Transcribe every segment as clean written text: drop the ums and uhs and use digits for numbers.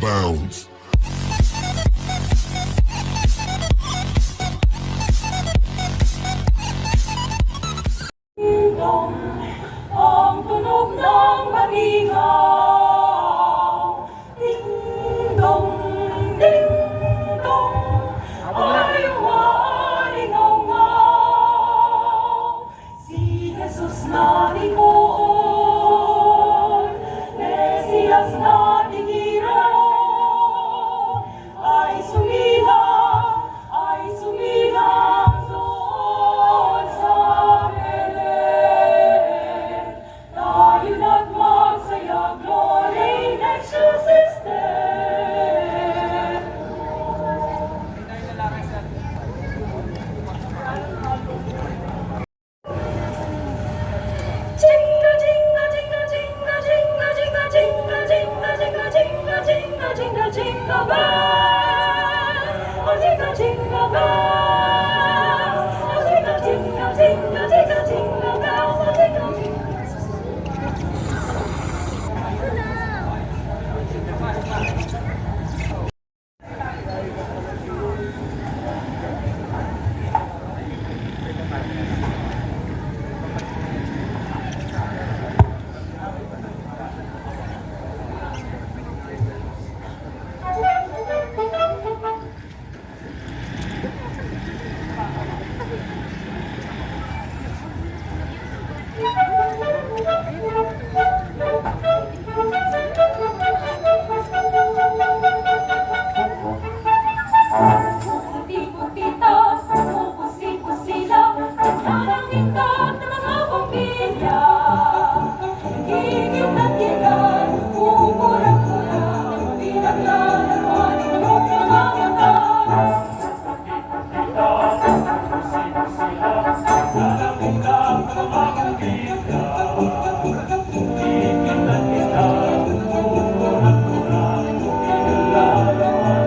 bounds. Ang tunog ng maningaw, ding-dong, ding-dong, ay umalingaw-ngaw. Si Jesus narinoon, Mesiyas nating hero, ay sumila doon sa Belen. Tayo na't magsaya, glory in excelsis Dei. Jingle, jingle, jingle, jingle, jingle, jingle, jingle, jingle, jingle, jingle, jingle, jingle, jingle bells. Oh, jingle, jingle bells. Oh, jingle, jingle, jingle, jingle, jingle bells. Oh, jingle, jingle. Puti-putita, pupusi-pusila, nanangitat na mga pamilya. Higit at higan, umurang-urang, pinaglalarawan inyong mga mata. Puti-putita, nanangitat na mga pamilya. Higit at higan, umurang-urang, pinaglalarawan.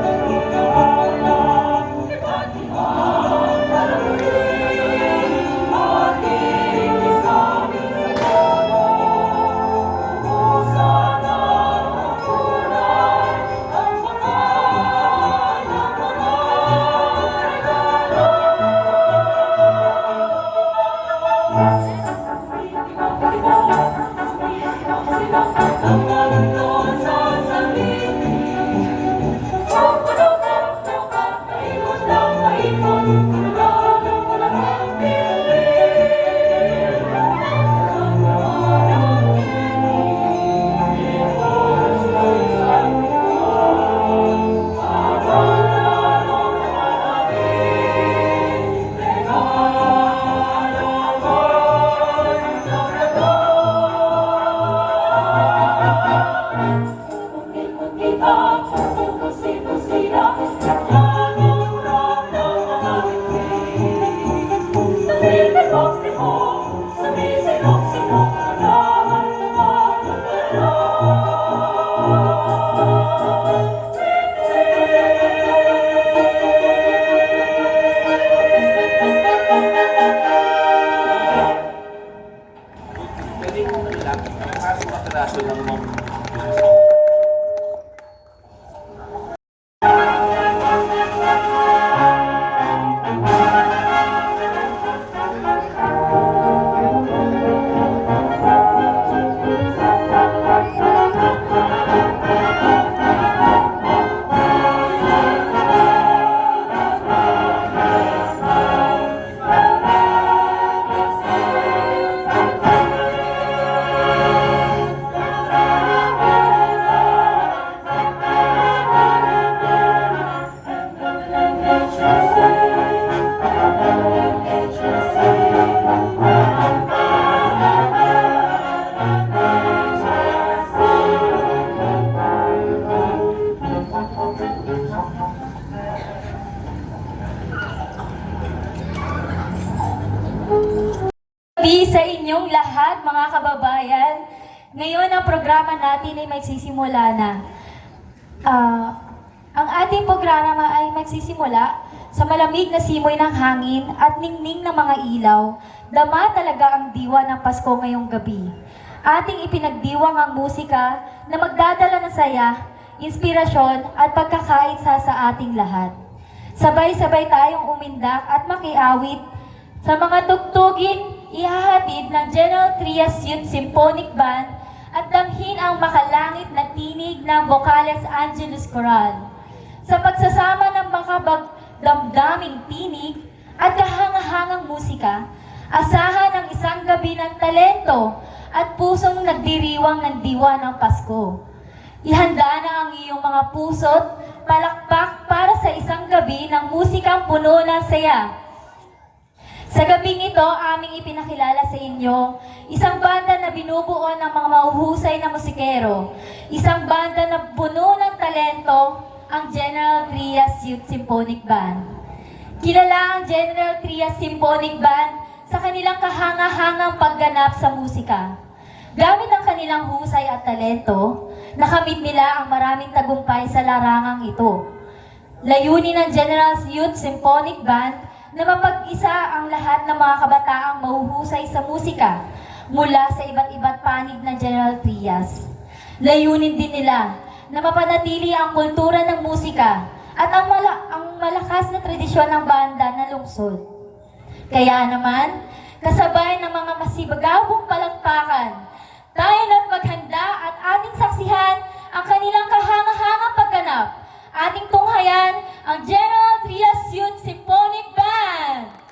Sa inyong lahat, mga kababayan, ngayon ang programa natin ay magsisimula na. Ang ating programa ay magsisimula sa malamig na simoy ng hangin at ningning ng mga ilaw. Dama talaga ang diwa ng Pasko ngayong gabi. Ating ipinagdiwang ang musika na magdadala ng saya, inspirasyon at pagkakaisa sa ating lahat. Sabay-sabay tayong umindak at makiawit sa mga tugtugin ihahatid ng General Trias Youth Symphonic Band at damhin ang makalangit na tinig ng Vocales Angelus Choral. Sa pagsasama ng makabagdamdaming tinig at kahangahangang musika, asahan ang isang gabi ng talento at pusong nagdiriwang ng diwa ng Pasko. Ihanda na ang iyong mga puso't palakpak para sa isang gabi ng musikang puno ng saya. Sa gabing ito, aming ipinakilala sa inyo, isang banda na binubuo ng mga mahuhusay na musikero, isang banda na puno ng talento, ang General Trias Youth Symphonic Band. Kilala ang General Trias Symphonic Band sa kanilang kahangahangang pagganap sa musika. Gamit ang kanilang husay at talento, nakamit nila ang maraming tagumpay sa larangang ito. Layunin ng General Youth Symphonic Band na mapag-isa ang lahat ng mga kabataang mahuhusay sa musika mula sa iba't panig ng General Trias. Layunin din nila na mapanatili ang kultura ng musika at ang malakas na tradisyon ng banda na lungsod. Kaya naman, kasabay ng mga masibagabong palakpakan, tayo na't maghanda at ating saksihan ang kanilang kahangahangang pagganap. Ating tunghayan ang General Trias Youth Symphonic Band!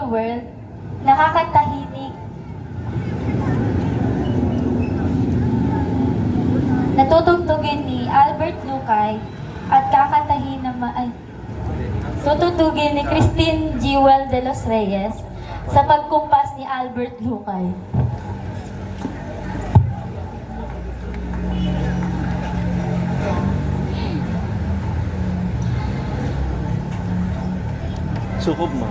world, nakakatahimik, natutugtugin ni Albert Lucay at kakantahin naman tutugtugin ni Christine Jewel de los Reyes sa pagkumpas ni Albert Lucay. Sukob mo.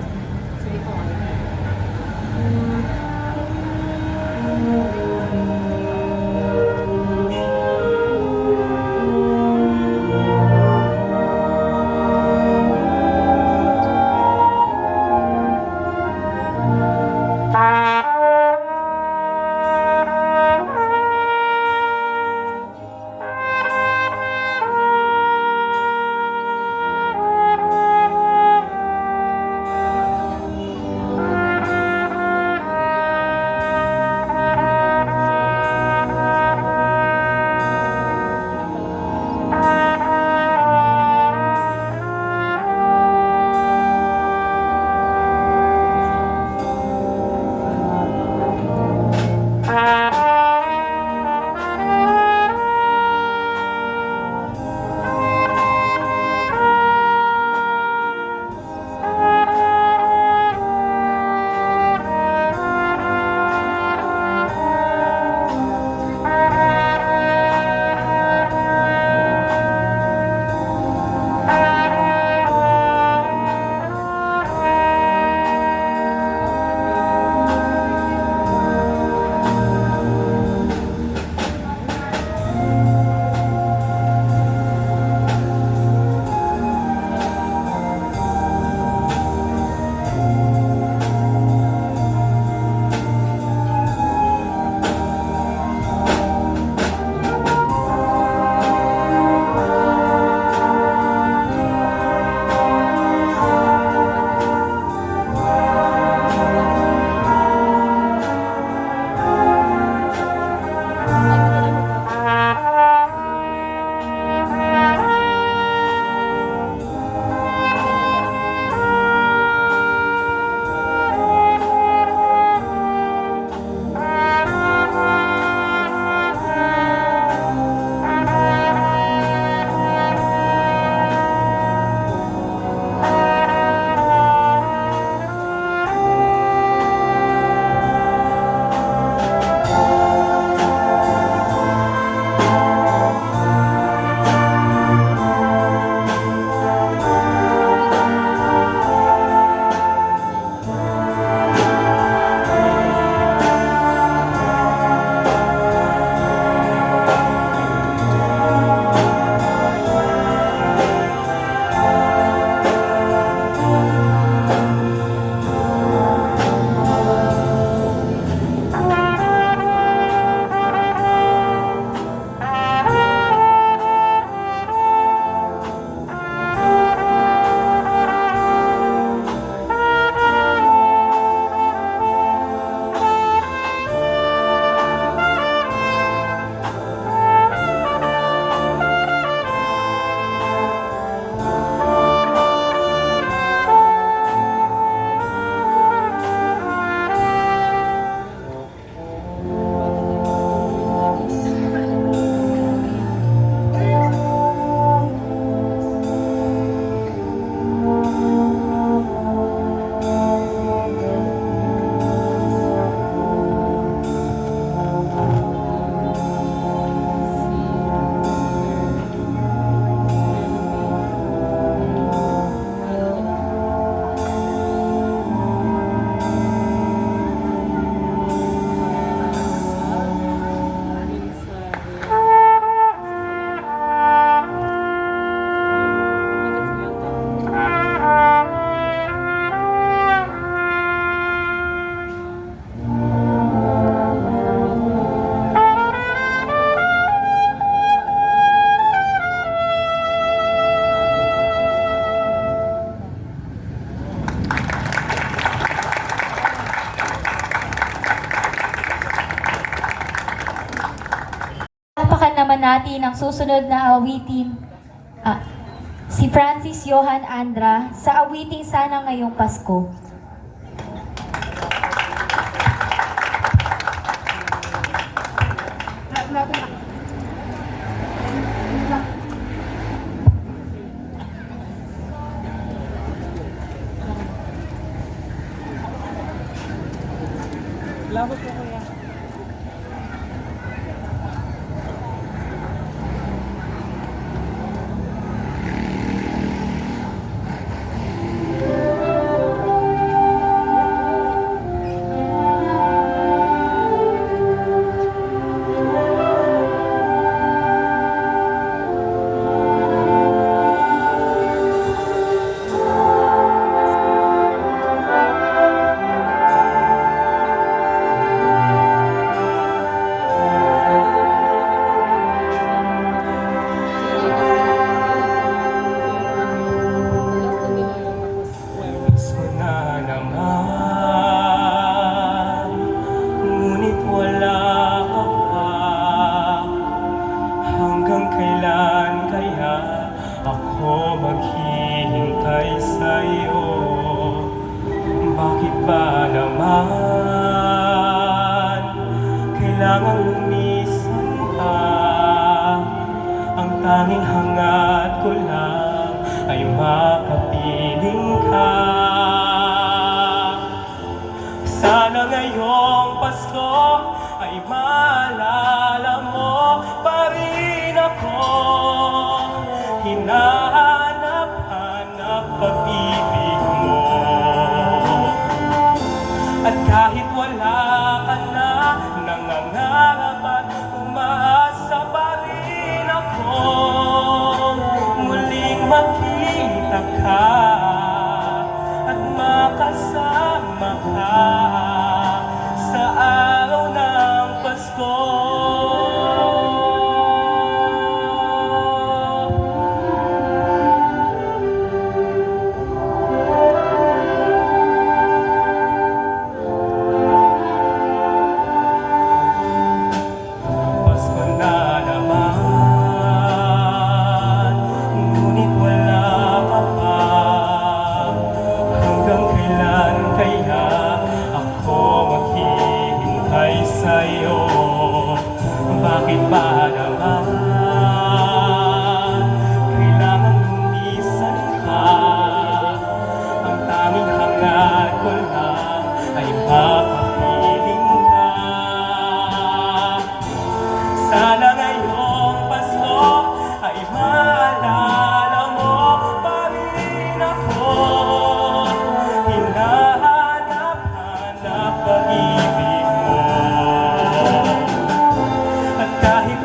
naman natin ang susunod na awitin. Si Francis Johan Andra sa awiting Sana Ngayong Pasko. Salamat po kuya. Gusto na naman, ngunit wala ka pa. Hanggang kailan kaya ako maghihintay sa'yo? Bakit ba naman kailangan lumisan pa? Ang tanging hangat ko lang ay makapiling ka. Sana ngayong Pasko ay maalala mo pa rin ako. Hinahanap-hanap pag-ibig mo. At kahit wala ka na, nangangarap at umaasa pa rin ako. Muling makita ka at makasama ka sa araw ng Pasko. Pasko na naman, ngunit wala ka pa. Hanggang kailan kaya ako maghihintay sa'yo? Bakit ba naman kailangan lumisan ka? Ang tanging hangat ko lang ay makapiling ka. Sana ngayong Pasko ay maalala mo pa rin ako. Hinahanap-hanap pag-ibig mo. At kahit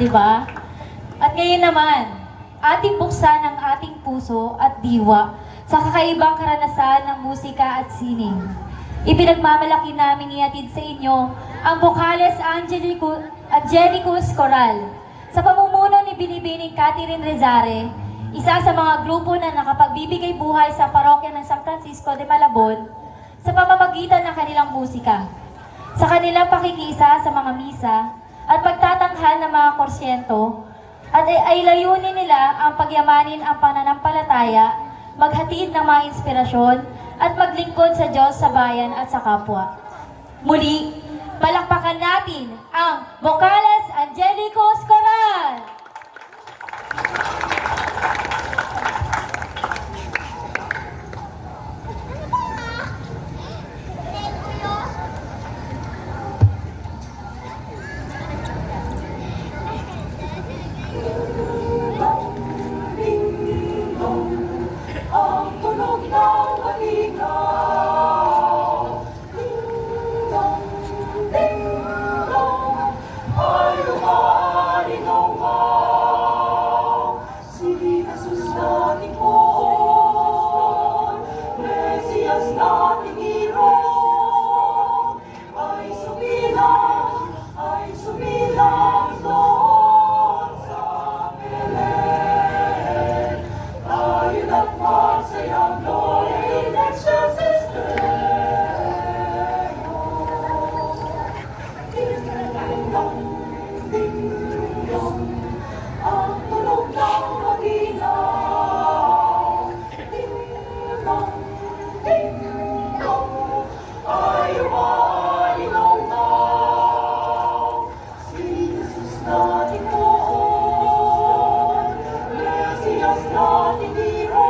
di ba? At ngayon naman, ating buksan ang ating puso at diwa sa kakaibang karanasan ng musika at sining. Ipinagmamalaki namin ihatid sa inyo ang Vocales Angelicus Coral sa pamumuno ni Binibining Catherine Rezare, isa sa mga grupo na nakapagbibigay buhay sa parokya ng San Francisco de Malabon sa pamamagitan ng kanilang musika. Sa kanilang pakikisa sa mga misa at pagtatanghal ng mga korsyento, at ay layunin nila ang pagyamanin ang pananampalataya, maghatid ng mga inspirasyon, at maglingkod sa Diyos, sa bayan at sa kapwa. Muli, palakpakan natin ang Vocales Angelicus Coral! Ang tunog ng malinaw, ding-dong, ding-dong, ay umaalingaw. Si Jesus nating Poon, Mesiyas nating hero, ay sumilang doon sa Belen. Tayo't at magsayang glory in excelsis Deo. Ding-dong, ding-dong, ang tunog ng maginaw. Ding-dong, ding-dong, ay umaalingaw. Si Jesus nating Poon, Mesiyas nating hero,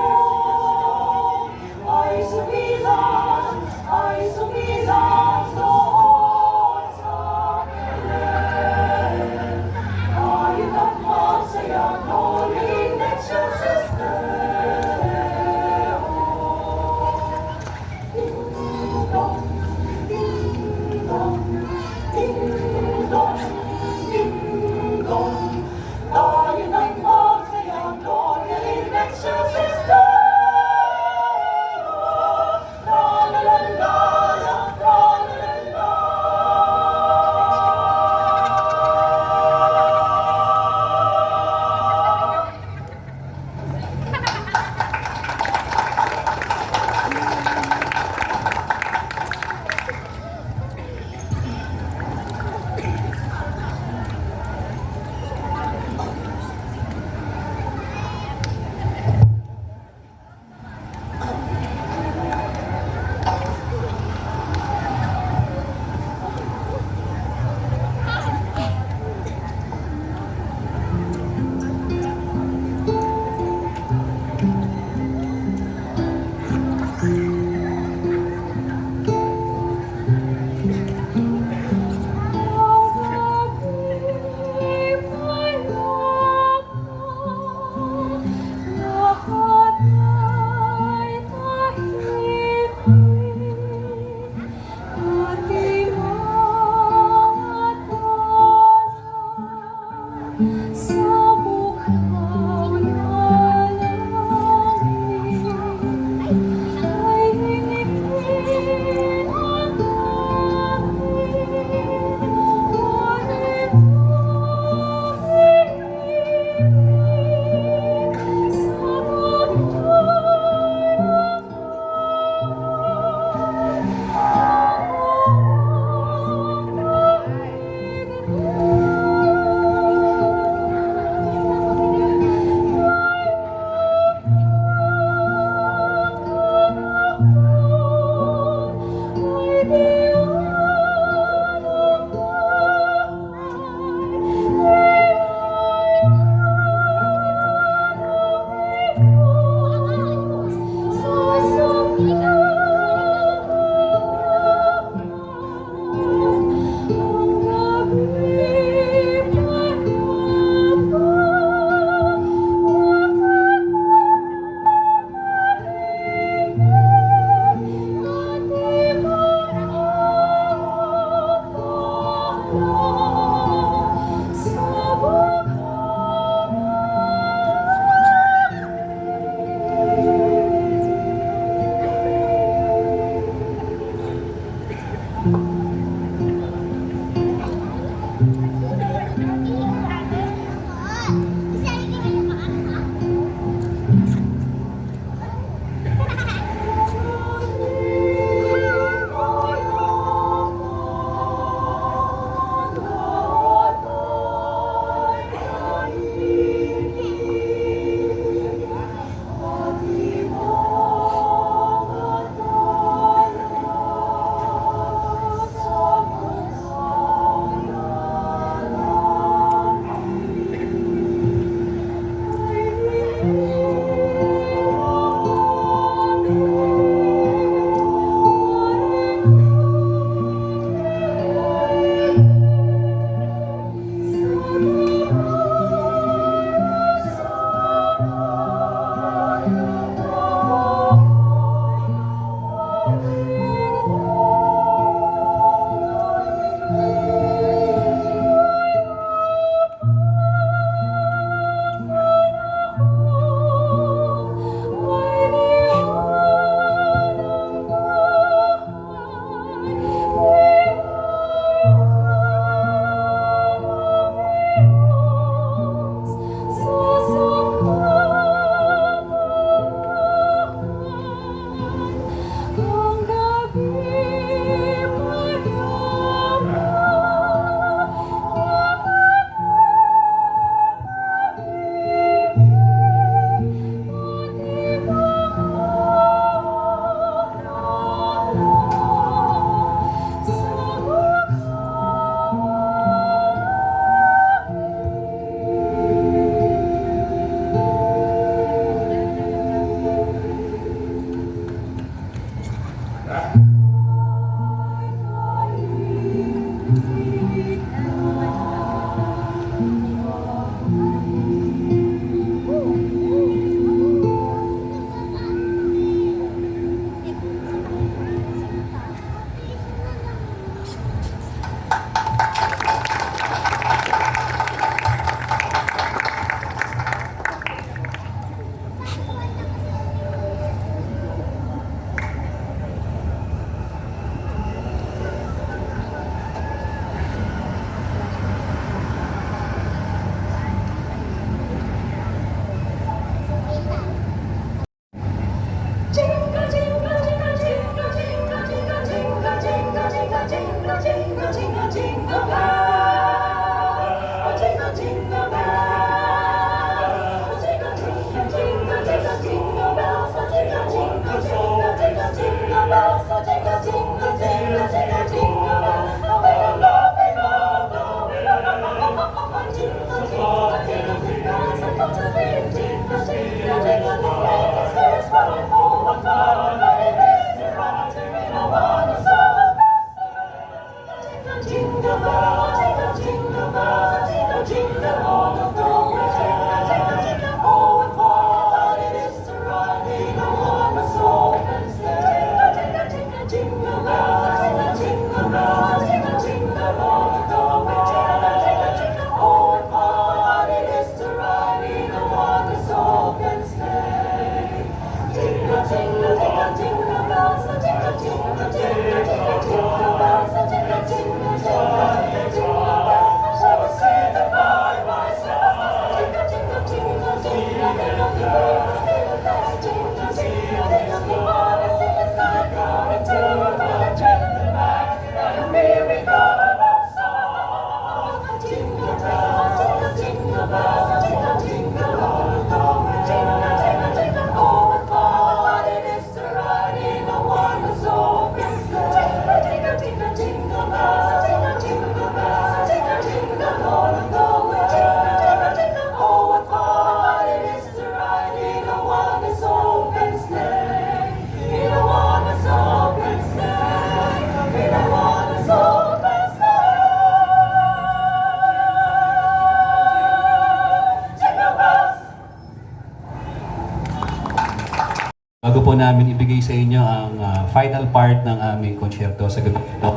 ibigay sa inyo ang final part ng aming konsyerto sa gabi ito.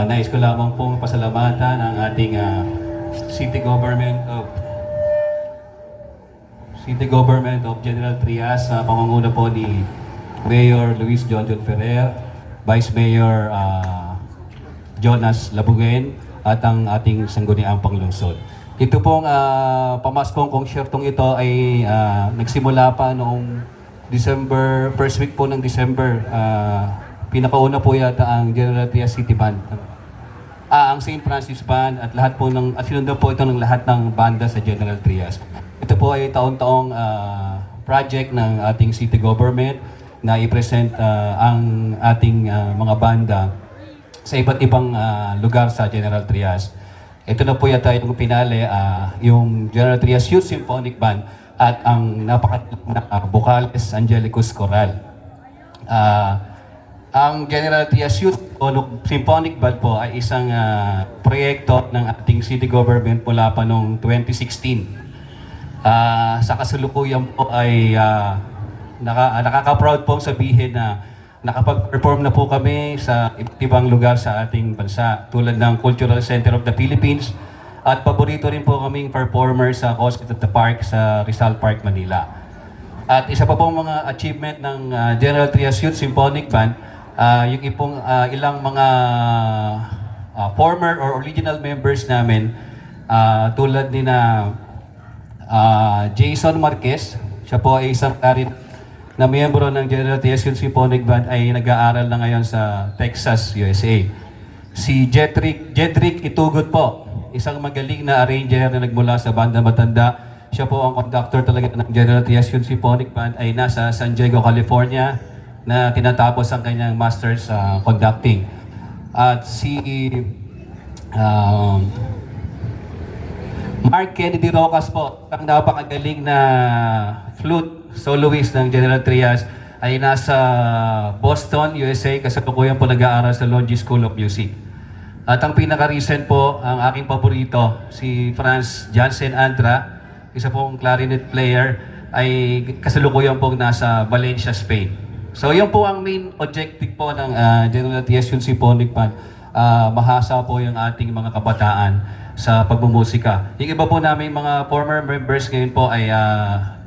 Nais ko lamang pong pasalamatan ang ating City Government of General Trias sa pangunguna po ni Mayor Luis John Ferrer, Vice Mayor Jonas Labuguen, at ang ating sangguniang panglungsod. Ito pong pamaskong konsyertong ito ay nagsimula pa noong December, first week po ng December. Pinakauna po yata ang General Trias City Band. Ang St. Francis Band at lahat po at sinundan po ito ng lahat ng banda sa General Trias. Ito po ay taon-taong project ng ating city government na i-present ang ating mga banda sa iba't ibang lugar sa General Trias. Ito na po yata yung pinali, yung General Trias Youth Symphonic Band at ang napakatalang Vocales Angelicus Choral. Ang General Trias Youth Symphonic Band po ay isang proyekto ng ating city government mula pa noong 2016. Sa kasalukuyan po ay nakaka-proud pong sabihin na nakapag-perform na po kami sa iba't ibang lugar sa ating bansa tulad ng Cultural Center of the Philippines at paborito rin po kaming performer sa Concert at the Park sa Rizal Park, Manila. At isa pa pong mga achievement ng General Trias Youth Symphonic Band, yung ilang mga former or original members namin tulad ni na Jason Marquez, siya po ay isang na miyembro ng General Trias Youth Symphonic Band ay nag-aaral na ngayon sa Texas, USA. Si Jedrick Itugot po, isang magaling na arranger na nagmula sa Banda Matanda. Siya po ang conductor talaga ng General Trias Youth Symphonic Band, ay nasa San Diego, California na tinatapos ang kanyang master's sa conducting. At si Mark Kennedy Rocas po, ang napakagaling na flute soloist ng General Trias, ay nasa Boston, USA, kasalukuyan po nag-aaral sa Longy School of Music. At ang pinaka-recent po, ang aking paborito, si Franz Jansen Andra, isa pong clarinet player, ay kasalukuyan po nasa Valencia, Spain. So yun po ang main objective po ng General Trias Youth Symphonic Band, mahasa po yung ating mga kabataan sa pagmumusika. Yung iba po namin mga former members ngayon po ay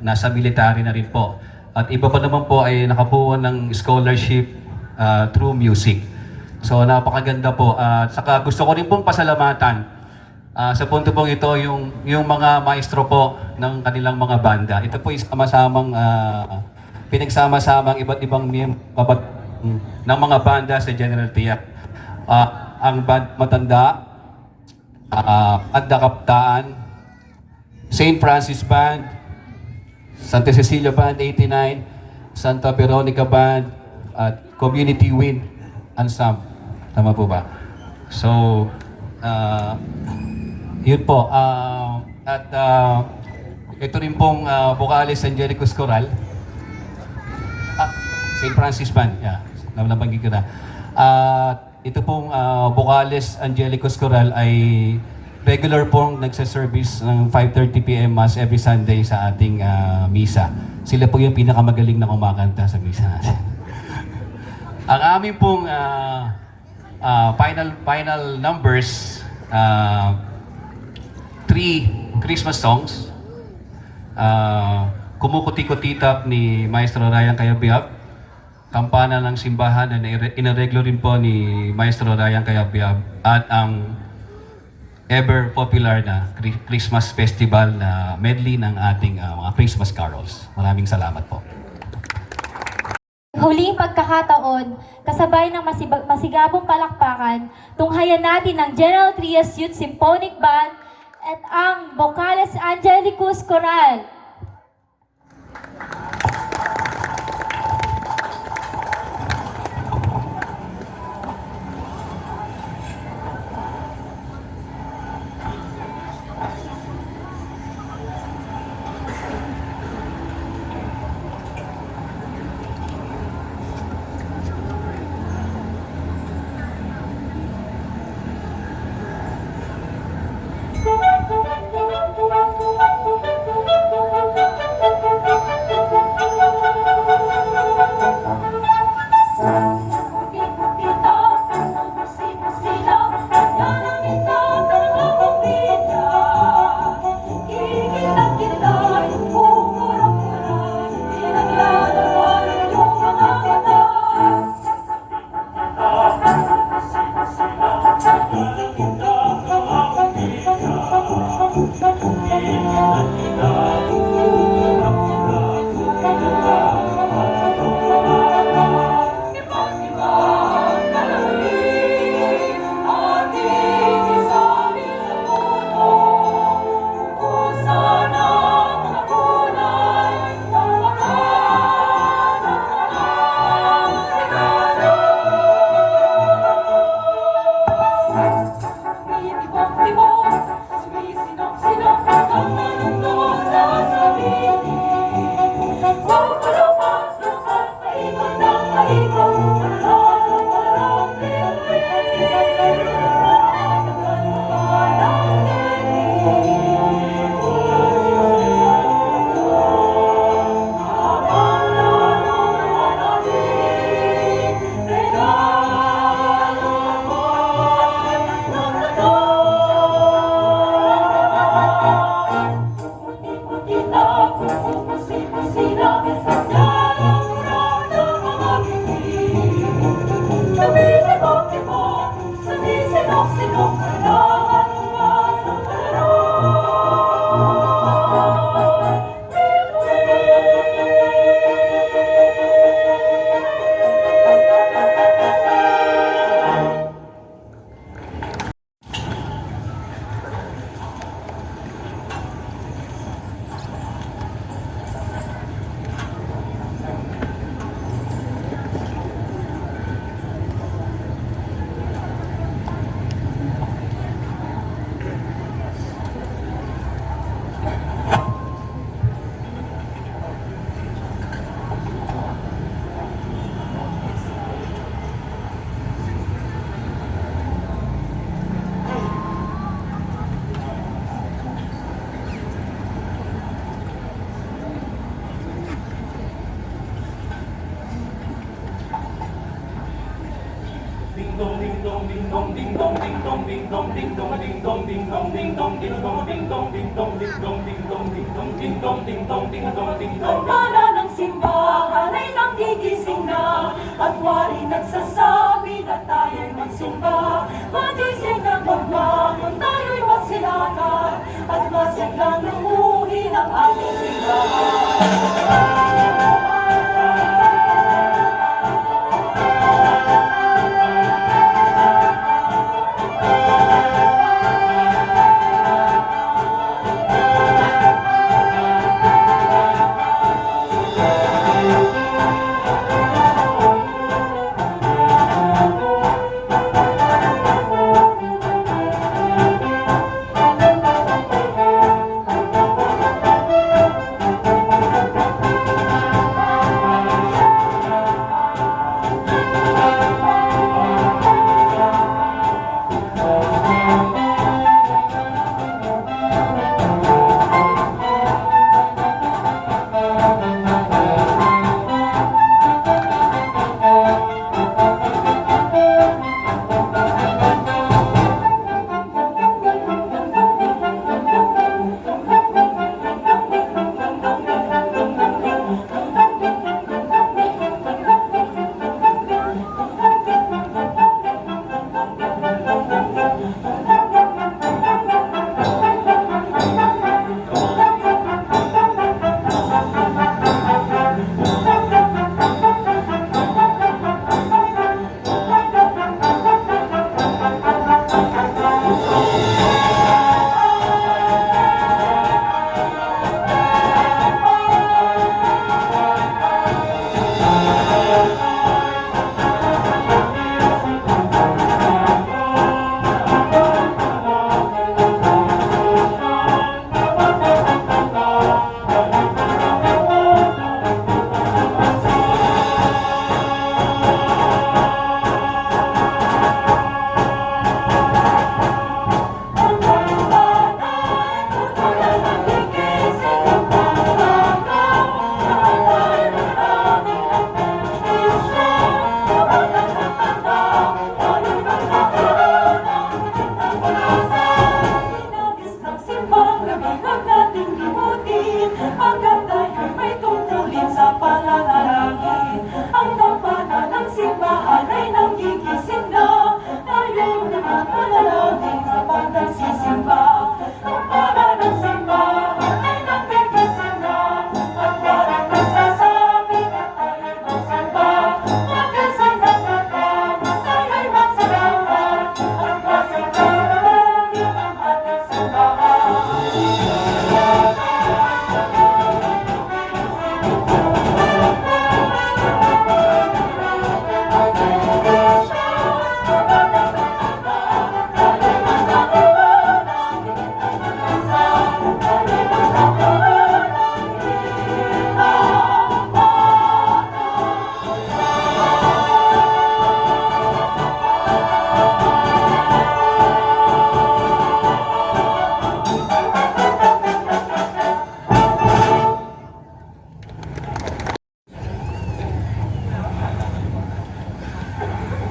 nasa military na rin po. At iba pa naman po ay nakakuha ng scholarship through music. So napakaganda po. Saka gusto ko rin pong pasalamatan sa punto pong ito yung mga maestro po ng kanilang mga banda. Ito po isama-samang pinagsama-samang iba't ibang ng mga banda sa General Trias. Ang Band Matanda, Banda Kaptaan, St. Francis Band, Santa Cecilia Band 89, Santa Veronica Band, at Community Wind Ensemble. Tama po ba? So, yun po. At ito rin pong Vocales Angelicus Choral. St. Francis Band, yeah. Nabanggit ko na. Ito pong Vocales Angelicus Choral ay regular pong nagsa-service ng 5:30 PM Mass every Sunday sa ating misa. Sila po yung pinakamagaling na kumakanta sa misa natin. Ang aming pong final numbers, 3 Christmas songs, Kumukuti-Kutitap ni Maestro Ryan Cayabyab, Kampana ng Simbahan na inareglo rin po ni Maestro Ryan Cayabyab, at ang ever popular na Christmas Festival na medley ng ating mga Christmas carols. Maraming salamat po. Huling pagkakataon, kasabay ng masigabong palakpakan, tunghayan natin ang General Trias Youth Symphonic Band at ang Vocales Angelicus Choral. Para ng simbahan ay nanggigising na at wari nagsasabi na tayo'y magsimba. Magising ng magmahon, tayo'y masilatan at masiglang lumuhin ang ating simbahan.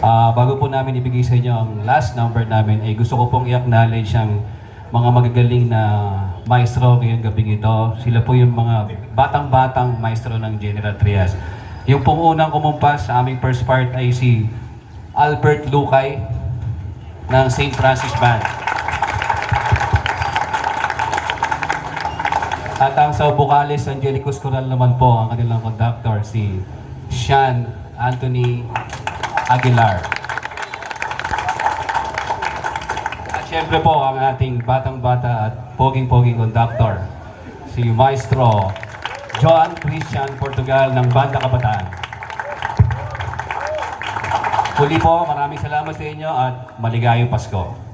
Bago po namin ibigay sa inyo ang last number namin, ay gusto ko pong i-acknowledge ang mga magagaling na maestro ngayong gabing ito. Sila po yung mga batang-batang maestro ng General Trias. Yung pong unang kumumpas sa aming first part ay si Albert Lucay ng St. Francis Band. At ang sa vocalist, Angelicus Coral naman po, ang kanilang conductor, si Sean Anthony Aguilar. At syempre po, ang ating batang-bata at poging-poging conductor, si Maestro Joan Christian Portugal ng Banda Kabataan. Muli po, maraming salamat sa inyo at maligayang Pasko.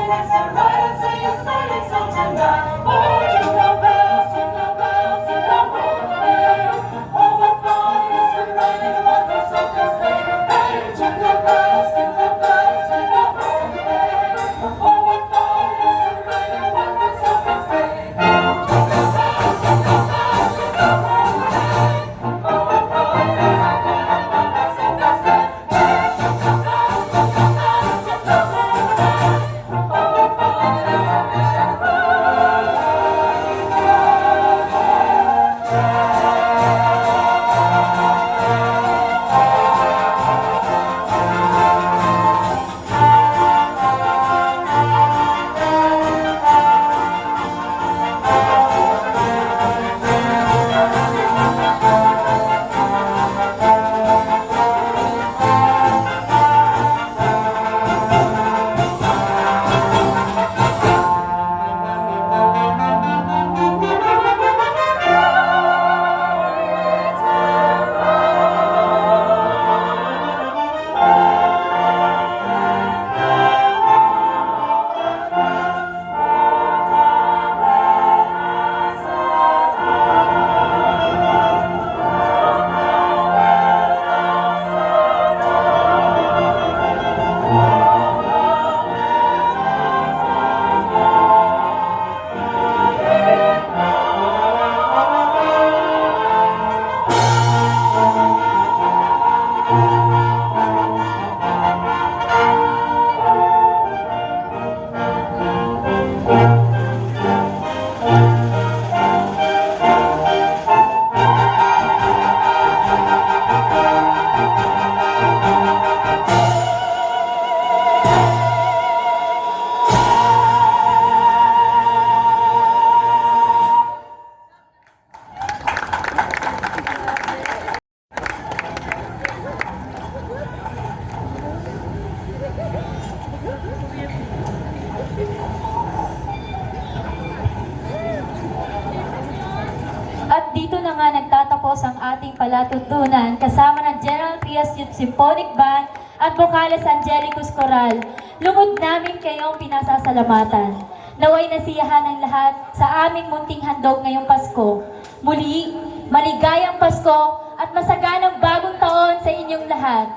let's ride and sing a sleighing song tonight. Oh, jingle bells, jingle bells, jingle all the way. Oh, what fun it is to ride in a one-horse open sleigh. Hey, jingle bells, jingle bells, jingle all the way. Oh, what fun it is to ride in a one-horse open sleigh. Jingle bells, jingle bells, jingle all the way. Oh, what fun it is to ride in a one-horse open sleigh. Hey, jingle bells, jingle bells, jingle all the way. Oh, what fun it is to At dito na nga nagtatapos ang ating palatuntunan kasama ng General Trias Youth Symphonic Band at Vocales Angelicus Coral. Lugod namin kayong pinasasalamatan. Naway nasiyahan ng lahat sa aming munting handog ngayong Pasko. Muli, maligayang Pasko at masaganang bagong taon sa inyong lahat.